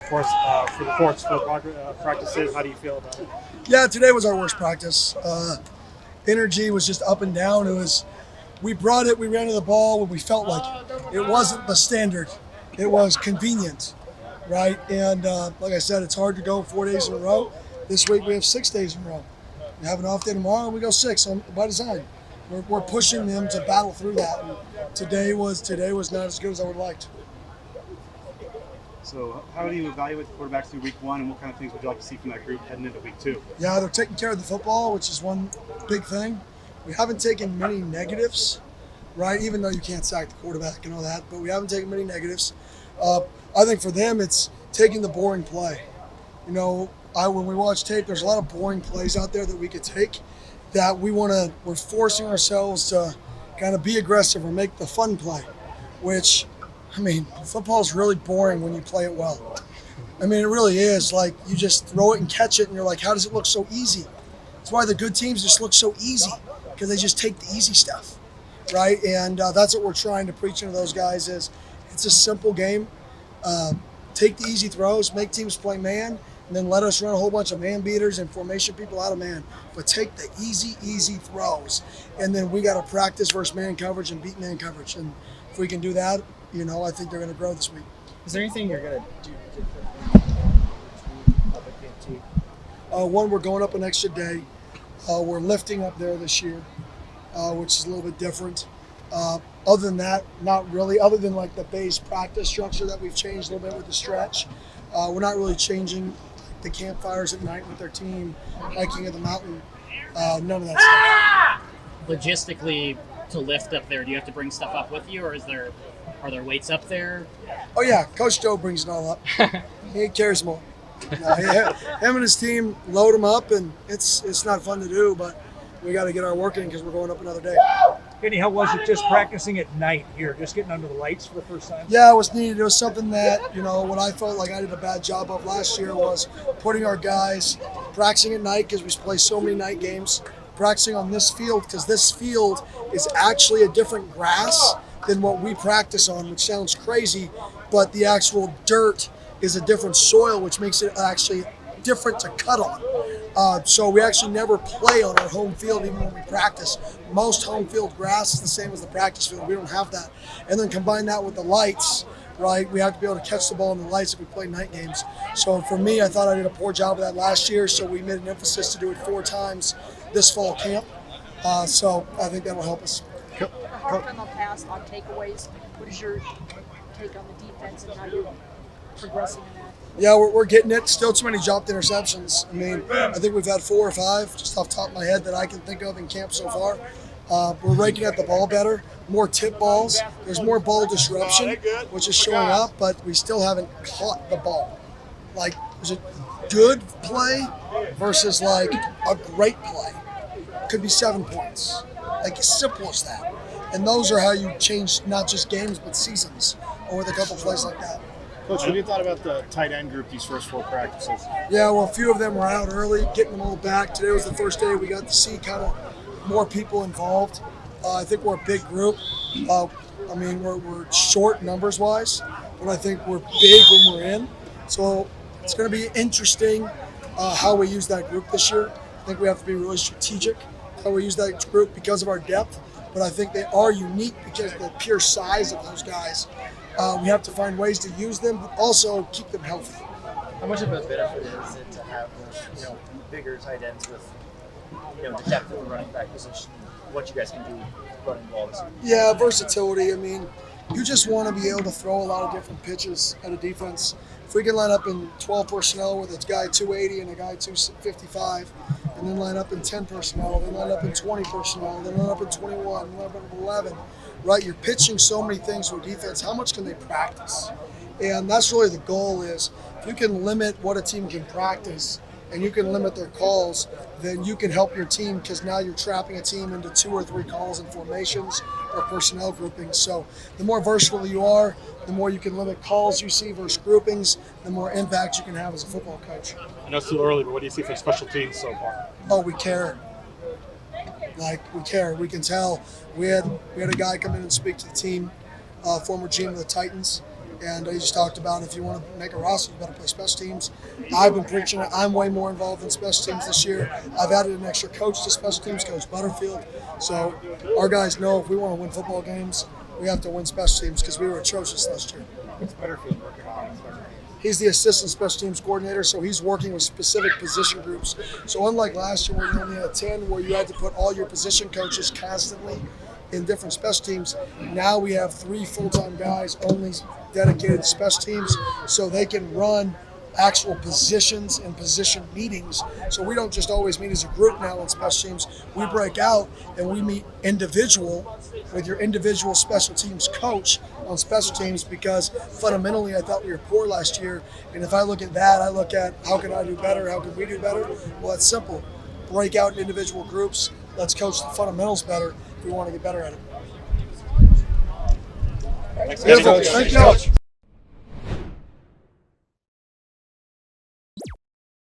practices. How do you feel about it? Yeah, today was our worst practice. Energy was just up and down. We brought it, we ran to the ball when we felt like it. It wasn't the standard. It was convenient, right? And like I said, it's hard to go 4 days in a row. This week we have 6 days in a row. We have an off day tomorrow and we go 6 by design. We're pushing them to battle through that. And today was not as good as I would have liked. So how do you evaluate the quarterbacks through week 1, and what kind of things would you like to see from that group heading into week 2? Yeah, they're taking care of the football, which is one big thing. We haven't taken many negatives, right? Even though you can't sack the quarterback and all that, but we haven't taken many negatives. I think for them, it's taking the boring play. You know, when we watch tape, there's a lot of boring plays out there that we could take that we're forcing ourselves to kind of be aggressive or make the fun play, which, I mean, football is really boring when you play it well. I mean, it really is. Like, you just throw it and catch it, and you're like, how does it look so easy? That's why the good teams just look so easy, because they just take the easy stuff, right? And that's what we're trying to preach into those guys is it's a simple game. Take the easy throws, make teams play man, and then let us run a whole bunch of man beaters and formation people out of man. But take the easy throws, and then we got to practice versus man coverage and beat man coverage. And if we can do that, you know, I think they're going to grow this week. Is there anything you're going to do differently up at Game 2? One, we're going up an extra day. We're lifting up there this year, which is a little bit different. Other than that, not really. Other than like the base practice structure that we've changed a little bit with the stretch, we're not really changing the campfires at night with their team, hiking in the mountain. None of that stuff. Logistically, to lift up there, do you have to bring stuff up with you, or are there weights up there? Oh yeah, Coach Joe brings it all up. He carries them all. Him and his team load them up, and it's not fun to do, but we got to get our work in because we're going up another day. Kenny, how was it just practicing at night here, just getting under the lights for the first time? Yeah, it was needed. It was something that, you know, what I felt like I did a bad job of last year was putting our guys practicing at night because we play so many night games, practicing on this field because this field is actually a different grass than what we practice on, which sounds crazy, but the actual dirt is a different soil, which makes it actually different to cut on. So we actually never play on our home field even when we practice. Most home field grass is the same as the practice field. We don't have that. And then combine that with the lights, right? We have to be able to catch the ball in the lights if we play night games. So for me, I thought I did a poor job of that last year, so we made an emphasis to do it 4 times this fall camp. So I think that will help us. Harped on the past on takeaways. What is your take on the defense and how you're progressing in that? Yeah, we're getting it. Still too many dropped interceptions. I mean, I think we've had 4 or 5, just off the top of my head, that I can think of in camp so far. We're raking at the ball better, more tip balls. There's more ball disruption, which is showing up, but we still haven't caught the ball. Like, is it good play versus like a great play? Could be 7 points. Like, as simple as that. And those are how you change not just games, but seasons, or with a couple plays like that. Coach, what do you thought about the tight end group these first 4 practices? Yeah, well, a few of them were out early, getting them all back. Today was the first day we got to see kind of more people involved. I think we're a big group. I mean, we're short numbers-wise, but I think we're big when we're in. So it's going to be interesting how we use that group this year. I think we have to be really strategic how we use that group because of our depth, but I think they are unique because of the pure size of those guys. We have to find ways to use them, but also keep them healthy. How much of a benefit is it to have those, bigger tight ends with, the depth of the running back position? What you guys can do running balls? Yeah, versatility. I mean, you just want to be able to throw a lot of different pitches at a defense. If we can line up in 12 personnel with a guy 280 and a guy 255, and then line up in 10 personnel, then line up in 20 personnel, then line up in 21, then line up in 11, right? You're pitching so many things to a defense. How much can they practice? And that's really the goal is if you can limit what a team can practice and you can limit their calls, then you can help your team because now you're trapping a team into 2 or 3 calls and formations or personnel groupings. So the more versatile you are, the more you can limit calls you see versus groupings, the more impact you can have as a football coach. I know it's too early, but what do you see for special teams so far? Oh, we care. Like, we care. We can tell. We had a guy come in and speak to the team, former GM of the Titans, And he just talked about if you want to make a roster, you better play special teams. I've been preaching it. I'm way more involved in special teams this year. I've added an extra coach to special teams, Coach Butterfield. So our guys know if we want to win football games, we have to win special teams because we were atrocious last year. What's Butterfield working on in special teams? He's the assistant special teams coordinator, so he's working with specific position groups. So unlike last year where you only had 10, where you had to put all your position coaches constantly in different special teams, now we have 3 full-time guys only dedicated to special teams so they can run actual positions and position meetings. So we don't just always meet as a group now in special teams. We break out and we meet individual with your individual special teams coach on special teams because fundamentally I thought we were poor last year. And if I look at that, I look at how can I do better? How can we do better? Well, it's simple. Break out in individual groups. Let's coach the fundamentals better if we want to get better at it. Thanks, Beautiful. Coach. Thank you.